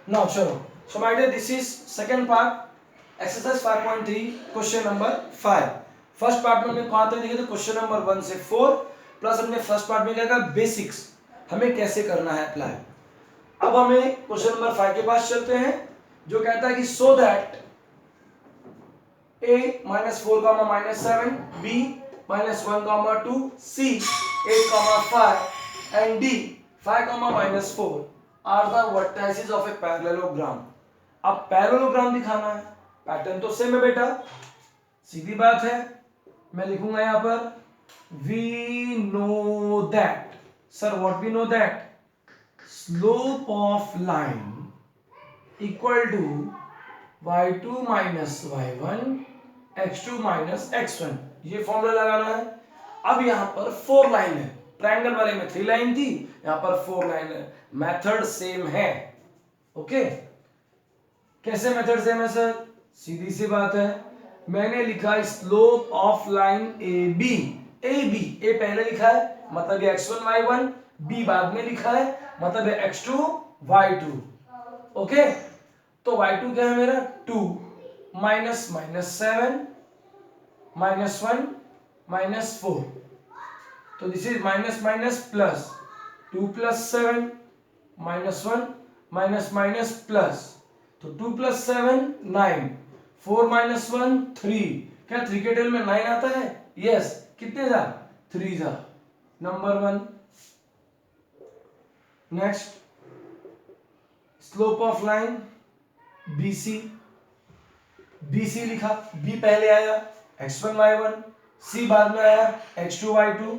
Now, chalo. So, my dear, this is second part, exercise 5.3, question number 5. First part में हमने कहा था देखे थे क्वेश्चन नंबर 1 से 4 प्लस हमने फर्स्ट पार्ट में क्या कहा बेसिक्स हमें कैसे करना है अप्लाई। अब हमें क्वेश्चन नंबर 5 के पास चलते हैं जो कहता है कि so that a minus 4 comma minus 7 b minus 1 comma 2 c 8 comma 5 and d 5 comma minus 4 are the vertices of a parallelogram। अब पैरेललोग्राम दिखाना है, पैटर्न तो सेम है बेटा, सीधी बात है। मैं लिखूंगा यहां पर we know that, sir what we know that, slope of line equal to y2 minus y1 x2 minus x1, ये फॉर्मूला लगाना है। अब यहां पर 4 लाइन है, ट्रायंगल वाले में 3 लाइन थी, यहां पर 4 लाइन है, मेथड सेम है। ओके, कैसे मेथड सेम है सर? सीधी सी बात है, मैंने लिखा slope of line A B, A पहले लिखा है मतलब ये x1 y1, b बाद में लिखा है मतलब ये x2 y2। ओके, तो y2 क्या है मेरा 2 माइनस माइनस 7 माइनस 1 माइनस 4, तो this is minus minus plus 2 plus 7 minus 1 minus minus plus, तो 2 प्लस 7 9, 4 माइनस 1 3, क्या 3 के टेल में 9 आता है? यस, कितने जा 3 जा, number 1। Next, slope of line BC, BC लिखा, B पहले आया x1 y1, C बाद में आया x2 y2,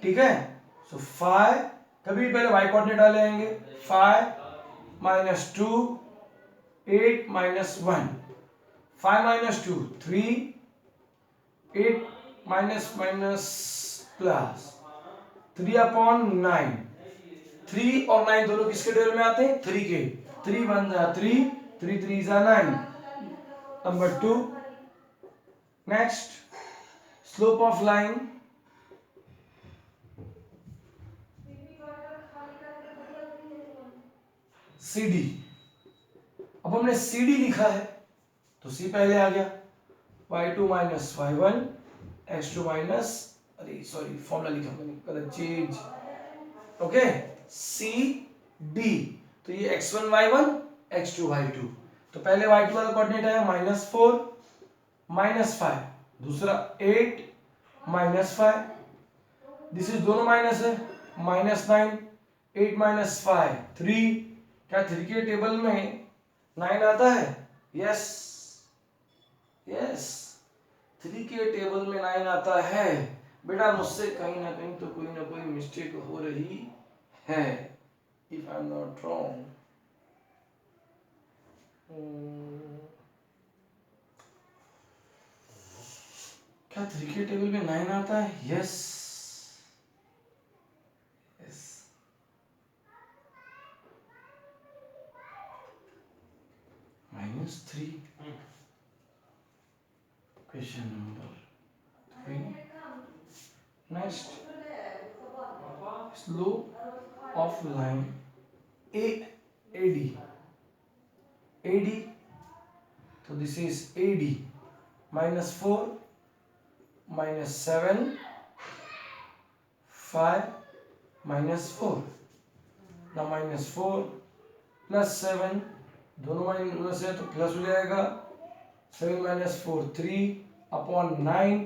ठीक है। सो 5, कभी पहले y कोऑर्डिनेट डाले आएंगे, 5 minus 2 8 minus 1, 5 minus 2 3, 8 minus minus plus 3 upon 9, 3 और 9 दोनों किसके टेबल में आते हैं? 3 के, 3 1 जा 3, 3 3 जा 9, number 2। Next, slope of line CD, अब हमने CD लिखा है तो C पहले आ गया, y2 minus y1 x2 minus, अरे सॉरी फॉर्मूला लिखा मैंने गलत चीज, ओके, CD, तो ये x1 y1 x2 y2, तो पहले y2 वाला कोऑर्डिनेट आया माइनस 4 माइनस 5, दूसरा 8 माइनस 5, दिस इज दोनों माइनस है, माइनस 9, 8 माइनस 5 3, क्या 3 के टेबल में 9 आता है? यस यस, 3 के टेबल में 9 आता है। बेटा मुझसे कहीं ना कहीं तो कोई ना कोई मिस्टेक हो रही है, if I am not wrong. क्या 3 के टेबल में 9 आता है? Yes yes, -3, question number 3। Next, slope of line AD, तो दिस इज AD -4 -7 5 -4, ना -4 प्लस 7, दोनों माइनस है तो प्लस हो जाएगा, 7 माइनस 4 3 अपॉन 9,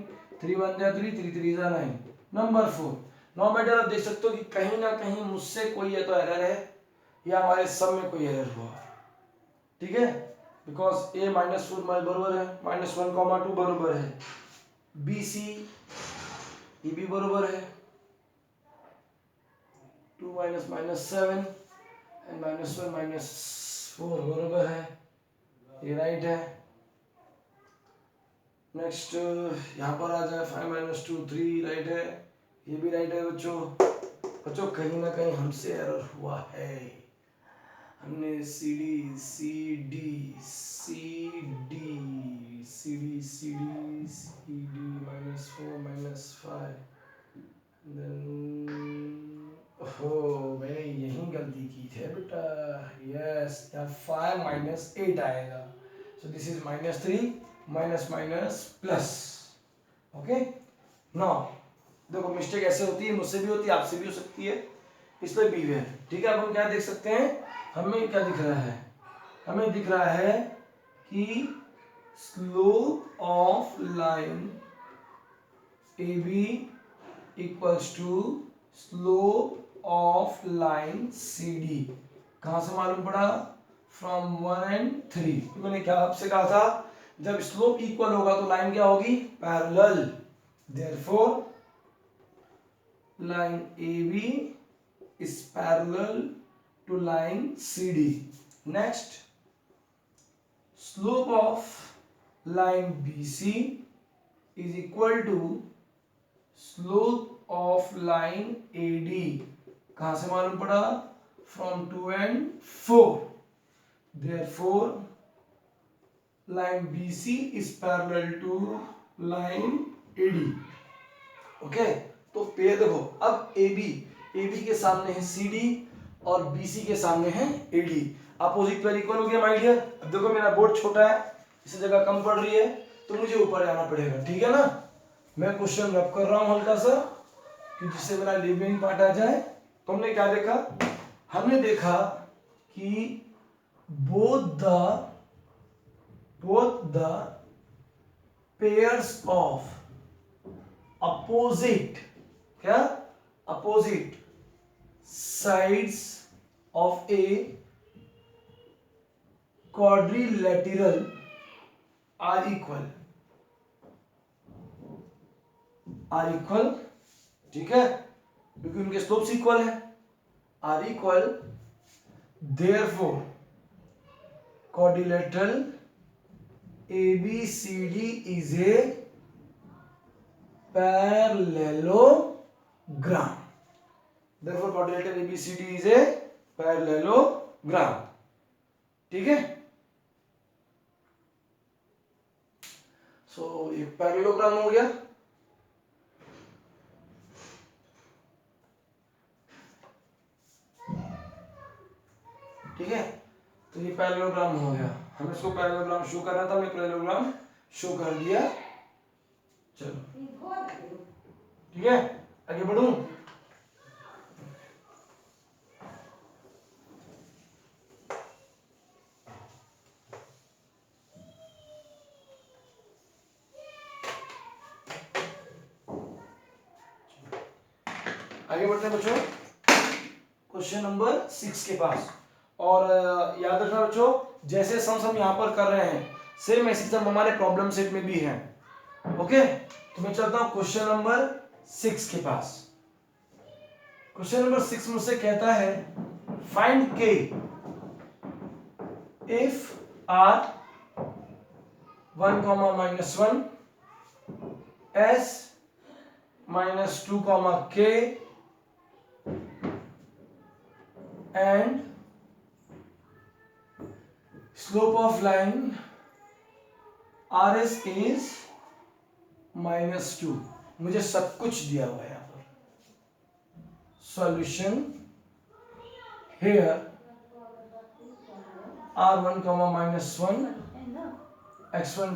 3 1 जा 3, 3 3 जा 9, नंबर 4। नाउ बेटा आप देख सकते हो कि कहीं ना कहीं मुझसे कोई या तो एरर है या हमारे सब में कोई एरर हुआ, ठीक है, बिकॉज a -4 बरोबर है -1, 2 बरोबर है, BC ये भी बरोबर है, 2 -7 एंड -1 -4 बरोबर है, ये राइट है। नेक्स्ट यहाँ पर आ जाए 5 -2 3 राइट है, ये भी राइट है बच्चों। बच्चों कहीं ना कहीं हमसे एरर हुआ है, हमने CD CD CD CD CD CD -4 -5 then, ओहो मैंने यही गलती की थी बेटा, यस प्लस या 5 माइनस 8 आएगा। So this is -3 minus minus plus. Okay, now देखो मिस्टेक ऐसे होती है, मुझसे भी होती है, आपसे भी हो सकती है, इसलिए बीवेयर। ठीक है, अब हम क्या देख सकते हैं, हमें क्या दिख रहा है, हमें दिख रहा है कि slope of line AB equals to slope of line CD। कहां से मालूम पड़ा, फ्रॉम 1 and 3। मैंने क्या आपसे कहा था, जब स्लोप इक्वल होगा तो लाइन क्या होगी, parallel. Therefore line AB is parallel to line CD. Next, slope of line BC is equal to slope of line AD। कहां से मालूम पड़ा, from 2 and 4। Therefore line BC is parallel to line AD। okay? तो पे देखो, अब AB के सामने है CD और BC के सामने है AD। अपोजिट पेयर इक्वल हो गया माय डियर। अब देखो मेरा बोर्ड छोटा है, इस जगह कम पड़ रही है, तो मुझे ऊपर जाना पड़ेगा। ठीक है ना, मैं क्वेश्चन रब कर रहा हूं हल्का सा कि जिससे मेरा लिविंग पार्ट आ जाए। तो हमने क्या देखा, हमने देखा कि both the pairs of opposite, क्या, opposite sides of a quadrilateral are equal. ठीक है, क्योंकि उनके स्लोप्स इक्वल है, are equal. Therefore quadrilateral ABCD is a parallelogram। Therefore quadrilateral ABCD is a parallelogram। ठीक है, सो ये पैरेललोग्राम हो गया। ठीक है, तो ये पैरेललोग्राम हो गया। हमें इसको पैरेललोग्राम शो करना था, हमने पैरेललोग्राम शो कर दिया। चलो ठीक है, आगे बढ़ूं। आगे बढ़ते हैं बच्चों क्वेश्चन नंबर 6 के पास। और याद रखना बच्चों, जैसे सम्स हम यहाँ पर कर रहे हैं, सेम ऐसे सम हमारे प्रॉब्लम सेट में भी है। ओके, तो मैं चलता हूं क्वेश्चन नंबर 6 के पास। क्वेश्चन नंबर 6 मुझसे कहता है फाइंड के if R 1, -1 S -2, K and slope of line RS is -2। मुझे सब कुछ दिया हुआ है यहाँ पर। Solution here R1, -1 X1,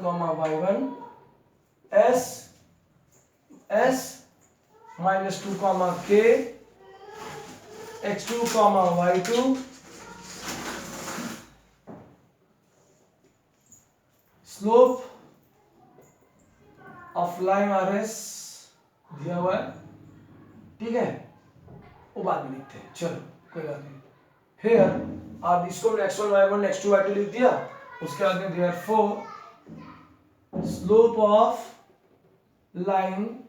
Y1 S -2, K X2, Y2 slope of line RS दिया हुआ है। ठीक है, वो बाद में लिखते हैं, चलो कोई बात नहीं। Here आप इसको X1, Y1 X2, Y2 लिख दिया, उसके बाद में therefore slope of line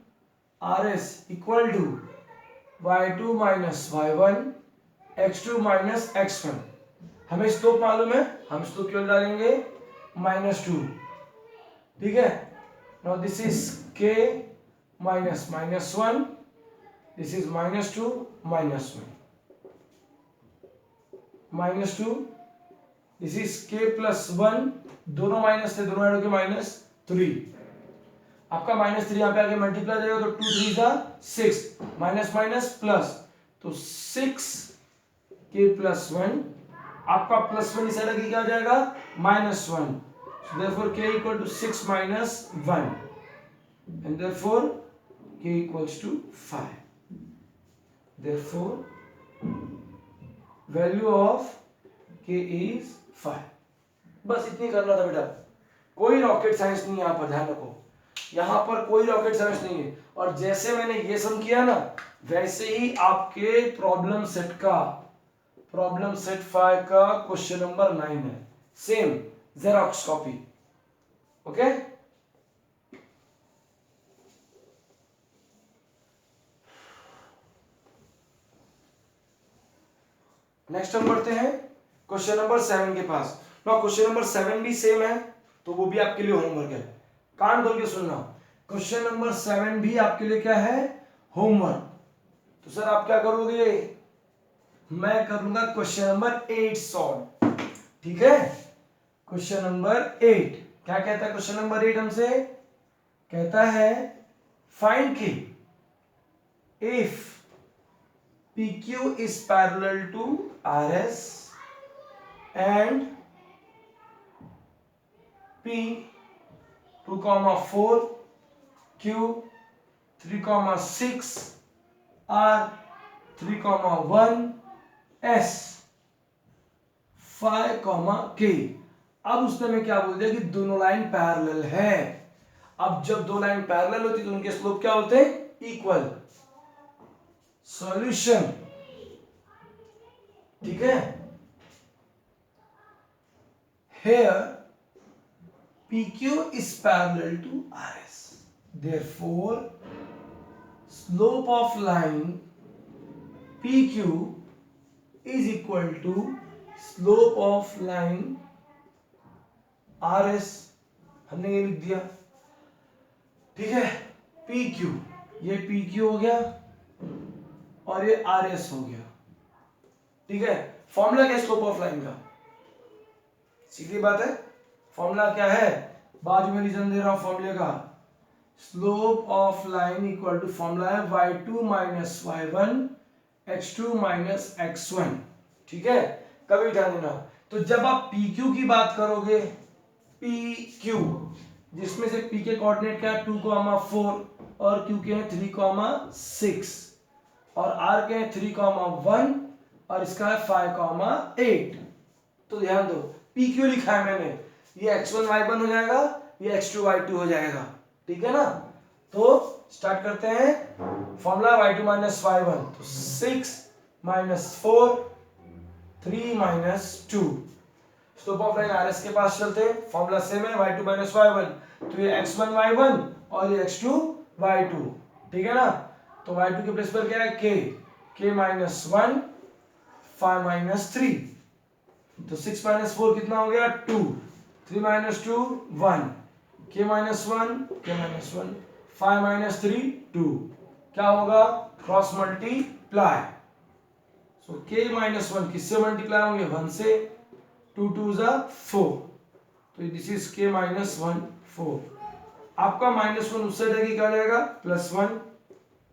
RS equal to Y2 - Y1 X2 - X1। हमें स्लोप मालूम है, हम स्लोप क्यों डालेंगे, -2। ठीक है, now this is K -1, this is -2 -2, this is K +1, दोनों माइनस थे, दोनों ऐड होके -3। आपका -3 यहाँ पे आके मल्टीप्लाई जाएगा तो 2 3 जा 6, माइनस माइनस प्लस, तो 6 K +1 आपका +1 इस साइड क्या हो जाएगा -1, so therefore k equal to 6 minus 1 and therefore k equals to 5. Therefore value of k is 5. बस इतनी करना था बेटा, कोई रॉकेट साइंस नहीं है यहाँ पर, ध्यान रखो यहाँ पर कोई रॉकेट साइंस नहीं है। और जैसे मैंने ये सम किया ना वैसे ही आपके प्रॉब्लम सेट 5 का क्वेश्चन नंबर 9 है, same xerox copy. Okay next हम बढ़ते हैं क्वेश्चन नंबर 7 के पास। ना क्वेश्चन नंबर 7 भी सेम है तो वो भी आपके लिए होमवर्क है, कान खोल के सुनना। क्वेश्चन नंबर 7 भी आपके लिए क्या है होमवर्क। तो सर आप क्या करोगे, मैं करूंगा क्वेश्चन नंबर 8 सॉल्व, ठीक है। क्वेश्चन नंबर 8 क्या कहता है, क्वेश्चन नंबर 8 हमसे कहता है फाइंड के if PQ is parallel to RS and P 2,4 Q 3,6 R 3,1 S 5, K। अब उसने में क्या बोल दिया कि दोनों लाइन पैरेलल है। अब जब दो लाइन पैरेलल होती तो उनके स्लोप क्या होते हैं इक्वल। सॉल्यूशन, ठीक है। Here PQ is parallel to RS, therefore slope of line PQ is equal to slope of line RS। हमने ये लिख दिया, ठीक है। PQ, ये PQ हो गया और ये RS हो गया, ठीक है। फॉर्मूला क्या है स्लोप ऑफ लाइन का, सीधी बात है। फॉर्मूला क्या है, बाजू में रीजन दे रहा हूं फॉर्मूले का। Slope of line equal to formula है y2 minus y1 x2 minus x1, ठीक है। कभी ध्यान देना, तो जब आप PQ की बात करोगे, PQ जिसमें से P के कोऑर्डिनेट क्या है 2,4 और Q के हैं 3,6 और R के हैं 3,1 और इसका है 5,8। तो ध्यान दो PQ लिखा है मैंने, ये x1 y1 हो जाएगा, ये x2 y2 हो जाएगा, ठीक है ना। तो स्टार्ट करते हैं, फॉर्मूला y2 माइनस y1, तो 6 minus 4 3 minus 2। Slope of line RS के पास चलते हैं, फॉर्मूला सेम है y2 माइनस y1, तो ये x1 y1 और ये x2 y2, ठीक है ना। तो y2 के प्लेस पर क्या है k माइनस 1 5 माइनस 3, तो 6 माइनस 4 कितना हो गया 2, 3 minus 2 1, k minus 1 k minus 1 5 minus 3 2, क्या होगा क्रॉस मल्टीप्लाई। सो k माइनस 1 किससे मल्टीप्लाई होंगे 1 से, 2 2 जा 4, तो दिस इज k माइनस 1 4। आपका माइनस 1 उससे जाएगी क्या जाएगा +1,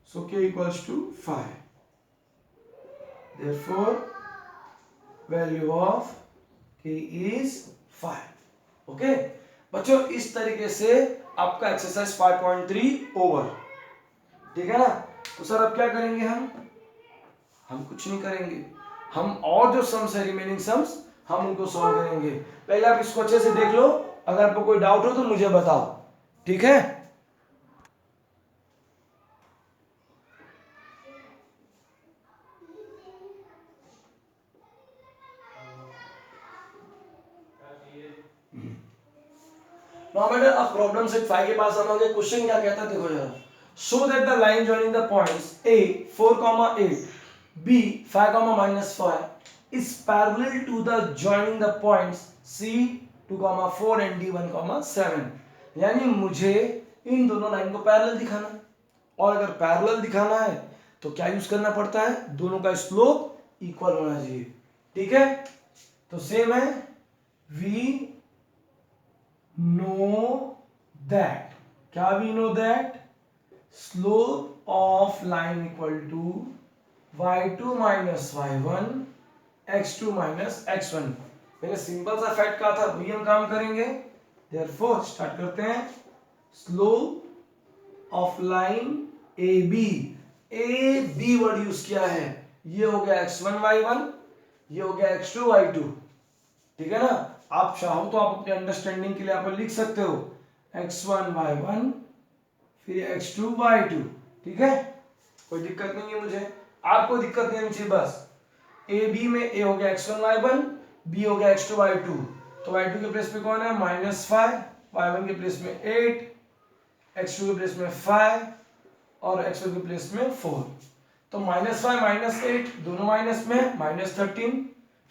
so k equals to 5। therefore value of k is 5। Okay बच्चों, इस तरीके से आपका एक्सरसाइज 5.3 ओवर, ठीक है ना। तो सर अब क्या करेंगे हम कुछ नहीं करेंगे, हम और जो सम्स है रिमेनिंग सम्स हम उनको सॉल्व करेंगे। पहले आप इसको अच्छे से देख लो, अगर आपको कोई डाउट हो तो मुझे बताओ, ठीक है। अब प्रॉब्लम सेट 5 के पास हम आगे। क्वेश्चन क्या कहता है देखो जरा, show that the line joining the points a 4,8 b 5,-5 is parallel to the joining the points c 2,4 and d 1,7। यानी मुझे इन दोनों लाइन को पैरेलल दिखाना है, और अगर पैरेलल दिखाना है तो क्या यूज करना पड़ता है, दोनों का स्लोप इक्वल होना चाहिए, ठीक है। तो सेम है वी know that, क्या we know that slope of line equal to y2 minus y1 x2 minus x1। मैंने सिंपल सा फैक्ट कहा था, वही हम काम करेंगे। देयरफॉर स्टार्ट करते हैं। Slope of line A B word use किया है, ये हो गया x1 y1, ये हो गया x2 y2, ठीक है ना। आप चाहो तो आप अपने अंडरस्टैंडिंग के लिए आप लिख सकते हो x1 y1 फिर x2 y2, ठीक है, कोई दिक्कत नहीं है मुझे, आपको दिक्कत नहीं होनी चाहिए बस। ए बी में ए हो गया x1 y1, बी हो गया x2 y2, तो y2 के प्लेस पे कौन है -5, y1 के प्लेस में 8, x2 के प्लेस में 5 और x1 के प्लेस में 4। तो -5 -8 दोनों माइनस में, -13,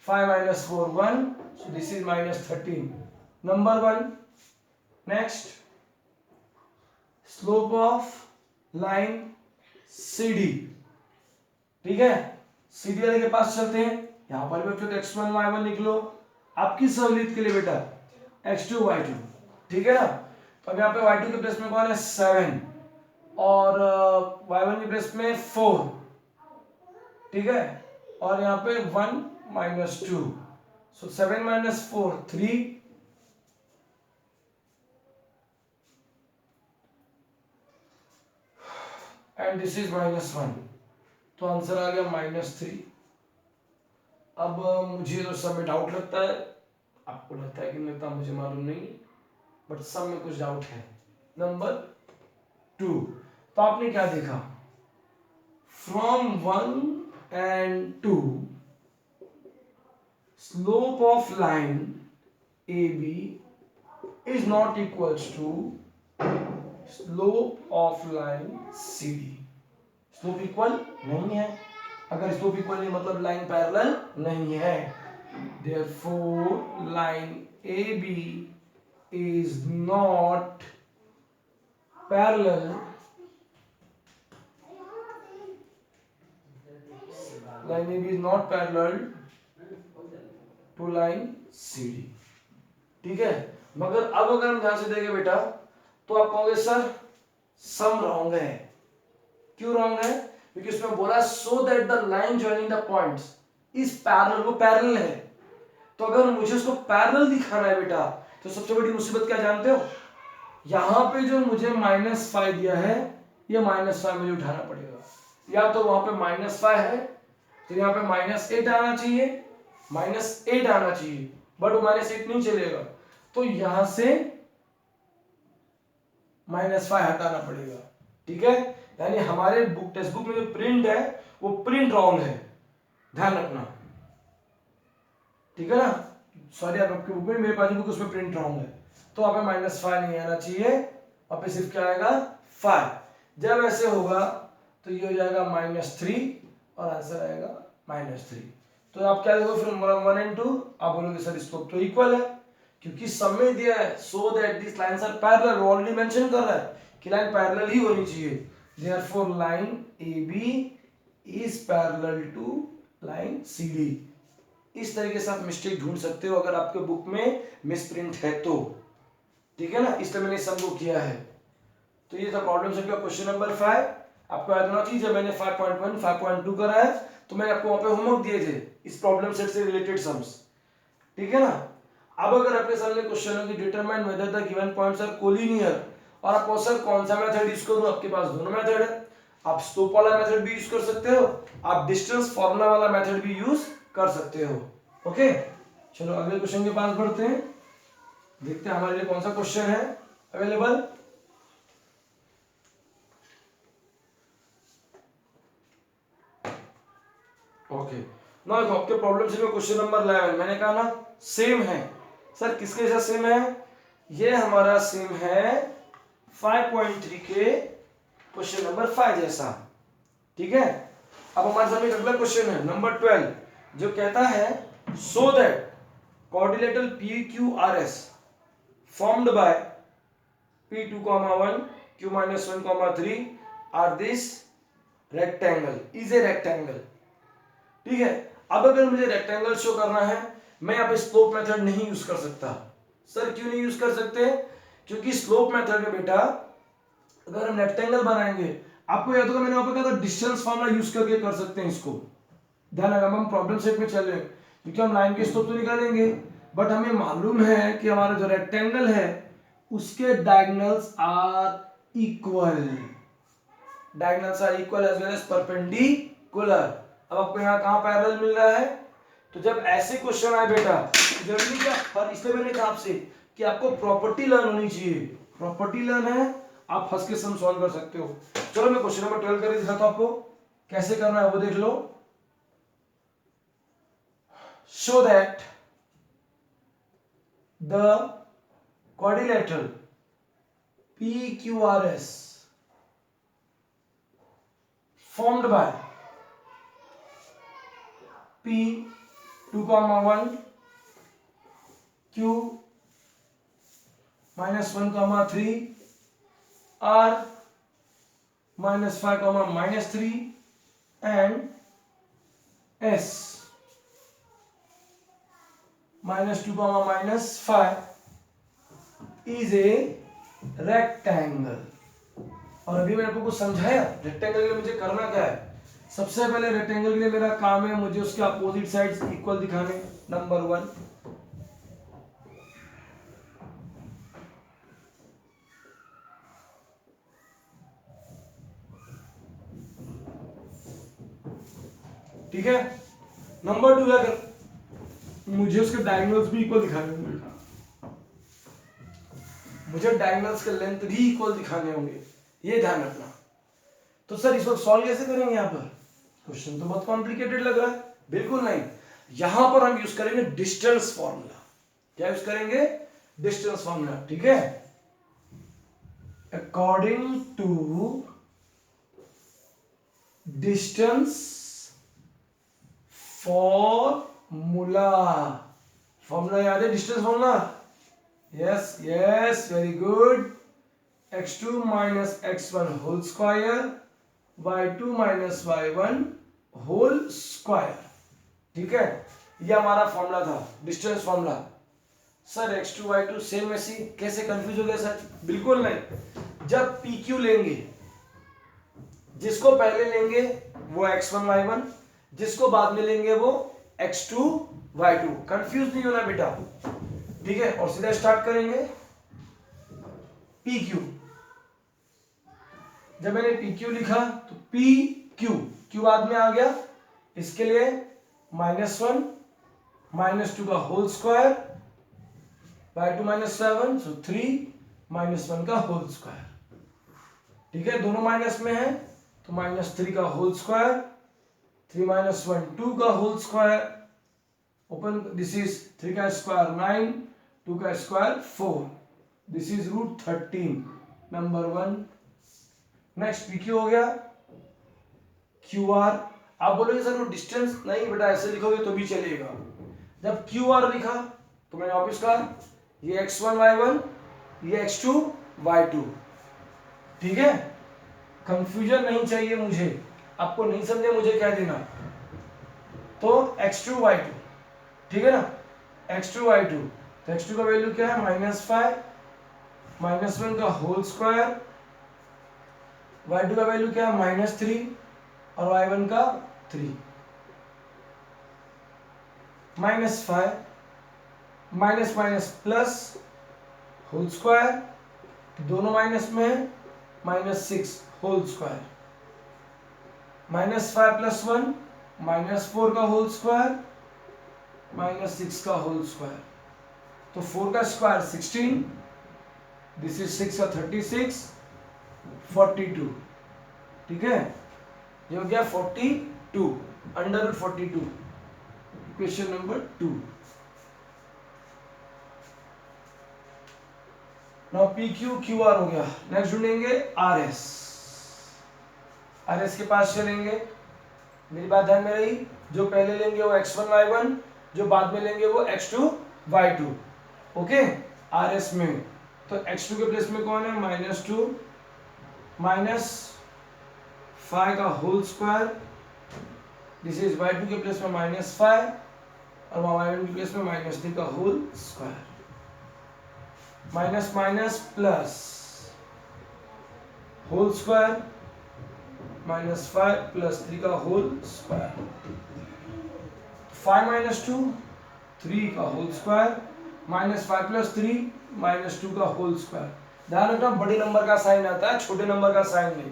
5 - 4 1, so this is -13, number 1। Next, slope of line CD, ठीक है, CD वाले के पास चलते हैं। यहां पर भी बच्चों तो x1 y1 निकलो आपकी सहूलियत के लिए बेटा, x2 y2, ठीक है ना। तो अब यहाँ पे y2 के प्लेस में कौन है 7 और y1 के प्लेस में 4, ठीक है, और यहाँ पे 1 - 2, so 7 - 4 3, and this is -1, तो आंसर आ गया -3। अब मुझे तो सब में डाउट लगता है, आपको लगता है कि नहीं लगता मुझे मालूम नहीं, बट सब में कुछ डाउट है। नंबर 2, तो आपने क्या देखा, from 1 and 2 slope of line AB is not equals to slope of line CD। Slope equal नहीं है, अगर स्लोप इक्वल नहीं मतलब लाइन पैरेलल नहीं है। Therefore line AB is not parallel line AB is not parallel to line CD, ठीक है। मगर अब अगर हम ध्यान से देखें बेटा तो आप कहोगे सर सम रॉन्ग है। क्यों रॉन्ग है? क्योंकि इसमें बोला so that the line joining the points is parallel, वो पैरेलल है। तो अगर मुझे उसको पैरेलल दिखाना है बेटा तो सबसे बड़ी मुसीबत क्या जानते हो, यहां पे जो मुझे -5 दिया है ये -5 मुझे उठाना पड़ेगा, या तो वहां पे -5 है तो यहाँ पे -8 आना चाहिए, -8 आना चाहिए, बट वो -8 नहीं चलेगा, तो यहां से -5 हटाना पड़ेगा, ठीक है। यानी हमारे बुक टेक्स्ट बुक में जो प्रिंट है वो प्रिंट रॉन्ग है, ध्यान रखना, ठीक है ना। सॉरी आपकी बुक में, मेरे पास बुक उसमें प्रिंट रॉन्ग है, तो वहां पे -5 नहीं आना चाहिए, वहां पे सिर्फ क्या आएगा 5। जब ऐसे होगा तो ये हो जाएगा -3 और आंसर आएगा -3। तो आप क्या देखो फिर 1 and 2, आप बोलोगे सर स्लोप तो इक्वल है क्योंकि सब में दिया है so that this lines are parallel, already mention कर रहा है कि लाइन पैरेलल ही होनी चाहिए। Therefore line AB is parallel to line CD। इस तरीके से आप मिस्टेक ढूंढ सकते हो अगर आपके बुक में मिसप्रिंट है तो, ठीक है ना, इसलिए मैंने सब को किया है। तो ये था प्रॉब्लम सेट का क्वेश्चन नंबर 5। आपको याद होना चाहिए जब मैंने 5.1 5.2 करा है तो मैंने आपको वहां पे होमवर्क दिए थे इस प्रॉब्लम सेट से रिलेटेड सम्स, ठीक है ना। अब अगर आपके सामने क्वेश्चन हो कि determine whether the given points are collinear, और आपको सर कौन सा मेथड यूज करूं, आपके पास दोनों मेथड है, आप स्लोप वाला मेथड भी यूज कर सकते हो, आप डिस्टेंस फार्मूला वाला मेथड भी यूज कर सकते हो। ओके, चलो अगले क्वेश्चन के पास बढ़ते हैं, देखते हैं हमारे लिए कौन सा क्वेश्चन है अवेलेबल। ओके, ना देखो आपके प्रॉब्लम से क्वेश्चन नंबर 11 मैंने कहा ना सेम है। सर किसके साथ सेम है? ये हमारा सेम है 5.3 के क्वेश्चन नंबर 5 जैसा, ठीक है। अब हमारे सामने अगला क्वेश्चन है नंबर 12 जो कहता है so that quadrilateral PQRS formed by P2, 1 Q minus 1, 3 are this rectangle is a rectangle, ठीक है। अब अगर मुझे रेक्टेंगल शो करना है मैं यहाँ पे स्लोप मेथड नहीं यूज कर सकता। सर क्यों नहीं यूज कर सकते? क्योंकि स्लोप मेथड में बेटा अगर हम रेक्टेंगल बनाएंगे, आपको याद होगा मैंने वहां पे कहा था डिस्टेंस फार्मूला यूज करके कर सकते हैं इसको, ध्यान रखना हम प्रॉब्लम सेट में चल रहे हैं। क्योंकि हम लाइन के स्लोप तो निकालेंगे, बट हमें मालूम है कि हमारा जो रेक्टेंगल है उसके diagonals are equal, diagonals are equal as well as perpendicular. अब आपको यहाँ कहाँ पैरेलल मिल रहा है? तो जब ऐसे क्वेश्चन आए बेटा, जरूरी क्या, पर इसलिए मैंने कहा आपसे कि आपको प्रॉपर्टी लर्न होनी चाहिए। प्रॉपर्टी लर्न है, आप फर्स्ट के सम सॉल्व कर सकते हो। चलो मैं क्वेश्चन नंबर 12 करके दिखाता हूं आपको कैसे करना है, वो देख लो। Show that the quadrilateral PQRS formed by P 2,1 Q -1,3 R -5, and S -2, -5 is a rectangle। और अभी मैंने आपको कुछ समझाया रेक्टेंगल के लिए मुझे करना क्या है। सबसे पहले रेक्टेंगल के लिए मेरा काम है मुझे उसके अपोजिट साइड्स इक्वल दिखाने, नंबर 1। ठीक है। नंबर 2 अगर मुझे उसके डायगोनल्स भी इक्वल दिखाने होंगे, मुझे डायगोनल्स के लेंथ भी इक्वल दिखाने होंगे, ये ध्यान रखना। तो सर इस वक्त सॉल्व कैसे करेंगे? यहाँ पर क्वेश्चन तो बहुत कॉम्प्लिकेटेड लग रहा है। बिल्कुल नहीं, यहां पर हम यूज करेंगे डिस्टेंस फॉर्मूला। क्या यूज करेंगे? Distance formula. ठीक है। According to distance formula, formula याद है? Distance formula, yes yes, very good. x2 minus x1 whole square, y2 minus y1 whole square। ठीक है, ये हमारा फॉर्मूला था, distance formula. Sir x2 y2 same ऐसी कैसे कंफ्यूज हो गया सर? बिल्कुल नहीं। जब PQ लेंगे, जिसको पहले लेंगे वो x1 y1, जिसको बाद में लेंगे वो x2 y2। कंफ्यूज नहीं होना बेटा। ठीक है, और सीधा स्टार्ट करेंगे PQ। जब मैंने PQ लिखा तो PQ, Q बाद में आ गया, इसके लिए -1 -2 का होल स्क्वायर, y2 -7 सो 3 -1 का होल स्क्वायर। ठीक है, दोनों माइनस में है तो -3 का होल स्क्वायर, 3 -1 2 का whole square, open, this is 3 का स्क्वायर 9, 2 का square 4, this is √13, number 1। Next PQ हो गया, QR। आप बोलोगे सर वो डिस्टेंस नहीं बेटा, ऐसे लिखोगे तो भी चलेगा। जब QR लिखा तो मैंने वापस कहा ये x1 y1, ये x2 y2। ठीक है, कंफ्यूजन नहीं चाहिए मुझे, आपको नहीं समझे मुझे कह देना। तो x2 y2, ठीक है ना, x2 y2, तो x2 का वैल्यू क्या है? -5 -1 का होल स्क्वायर, y2 का वैल्यू क्या है? -3 और y1 का 3। -5 minus minus plus whole square, दोनों माइनस में है, -6 होल स्क्वायर, -5 + 1 -4 का होल स्क्वायर, -6 का होल स्क्वायर। तो 4 का स्क्वायर 16, दिस इज 6 का 36, 42। ठीक है, ये हो गया 42, √42, equation number 2। Now PQ QR हो गया। नेक्स्ट ढूंढेंगे RS। RS के पास चलेंगे, मेरी बात ध्यान में रही, जो पहले लेंगे वो x1 y1, जो बाद में लेंगे वो x2 y2। ओके, RS में तो x2 के प्लेस में कौन है? -2 -5 का whole square, this is y2 के प्लेस में -5 और y1 के प्लेस में -3 का whole square, minus minus plus whole square, -5 + 3 का होल स्क्वायर, 5 माइनस 2 3 का whole square minus 5 plus 3 minus 2 का होल स्क्वायर। ध्यान रखना बड़े नंबर का साइन आता है, छोटे नंबर का साइन नहीं।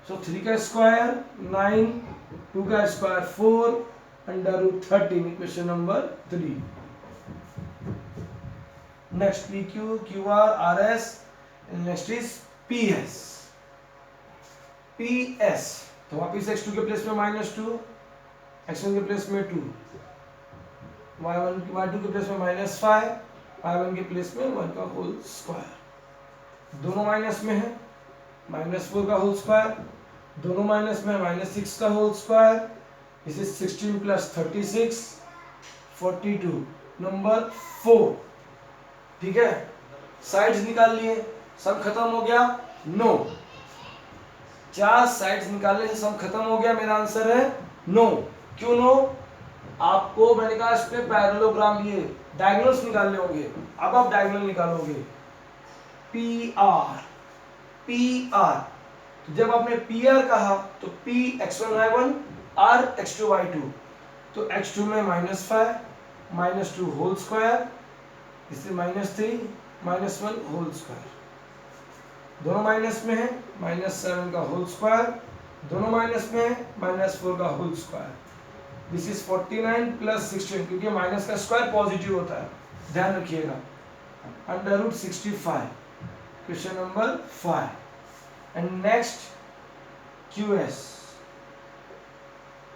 सो 3 का स्क्वायर 9, 2 का स्क्वायर 4 अंडर रूट 13 equation number 3। Next P Q Q R R S, next is P S. P S तो वापिस x2 के प्लेस में -2, x1 के प्लेस में 2, y2 के प्लेस में -5, y1 के प्लेस में 1 का होल स्क्वायर। दोनों माइनस में है, -4 का होल स्क्वायर, दोनों माइनस में -6 का whole square. This is 16 plus 36 42 number 4। ठीक है, साइड्स निकाल लिए, सब खत्म हो गया। नो, 4 साइड्स निकालने से सम खत्म हो गया। मेरा आंसर है नो। क्यों नो? आपको मैंने कहा इस पे पैरेललोग्राम ये डायगोनल्स निकालने होंगे। अब आप डायगोनल निकालोगे पी आर। पी आर तो जब आपने पी आर कहा तो P x1 y1 are x2 y2, तो x2 में -5 -2 होल स्क्वायर, इससे -3 -1 होल स्क्वायर। दोनों माइनस में है, -7 का होल स्क्वायर, दोनों माइनस में है, -4 का whole square. This is 49 plus 16, क्योंकि माइनस का स्क्वायर पॉजिटिव होता है, ध्यान रखिएगा, under root 65 question number 5। And next Q S.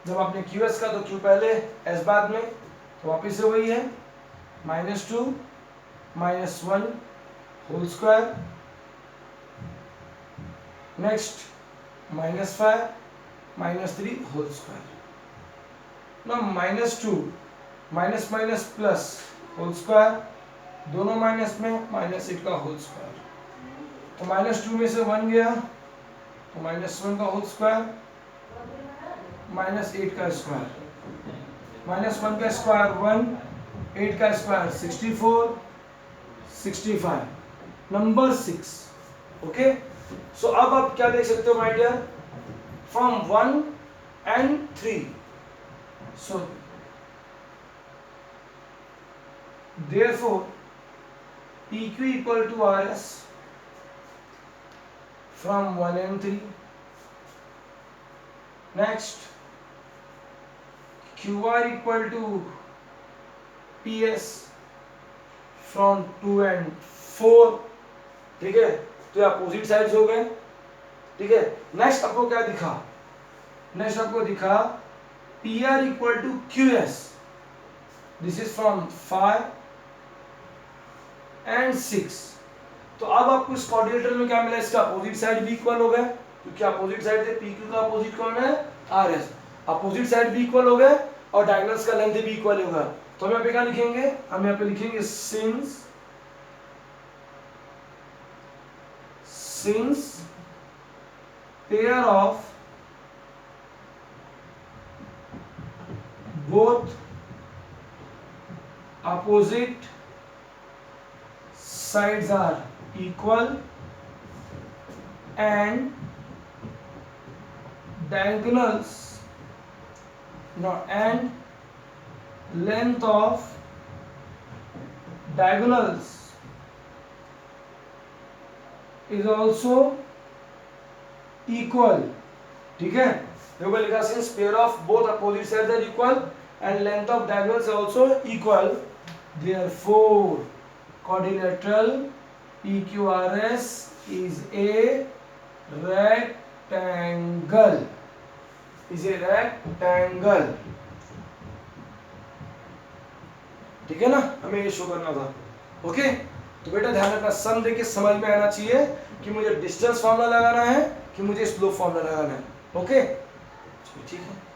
जब आपने क्यू एस का तो क्यू पहले एस बाद में, तो वापिस से वही है, -2 -1 whole square, next -5 -3 whole square. ना -2 minus minus plus whole square, दोनों माइनस में -8 का होल स्क्वायर। तो -2 में से 1 गया तो -1 का होल स्क्वायर, -8 का स्क्वायर, -1 का स्क्वायर 1, 8 का स्क्वायर 64 65 नंबर 6। ओके, सो अब आप क्या देख सकते हो my dear, from 1 and 3, so therefore PQ equal to RS from 1 and 3. Next QR equal to PS from 2 and 4. ठीक है, तो ये अपोजिट साइड्स हो गए। ठीक है, नेक्स्ट आपको क्या दिखा, नेक्स्ट आपको दिखा PR equal to QS। This is from 5 and 6। तो अब आपको इस क्वाड्रिलेटरल में क्या मिला, इसका अपोजिट साइड भी इक्वल हो गए, क्योंकि अपोजिट साइड से PQ का अपोजिट कौन है, RS। अपोजिट साइड भी इक्वल हो गए और डायगोनल्स का लेंथ भी इक्वल होगा। तो हम यहाँ पे क्या लिखेंगे, हम यहाँ पे लिखेंगे since pair of both opposite sides are equal and diagonals and length of diagonals is also equal। ठीक है, देखो लिखा since pair of both opposite sides are equal and length of diagonals is also equal, therefore quadrilateral PQRS is a rectangle, ठीक है ना, हमें ये show करना था। ओके, तो बेटा ध्यान रखना, सम देके समझ में आना चाहिए कि मुझे डिस्टेंस फॉर्मूला लगाना है कि मुझे स्लोप फॉर्मूला लगाना है। ओके, ठीक है।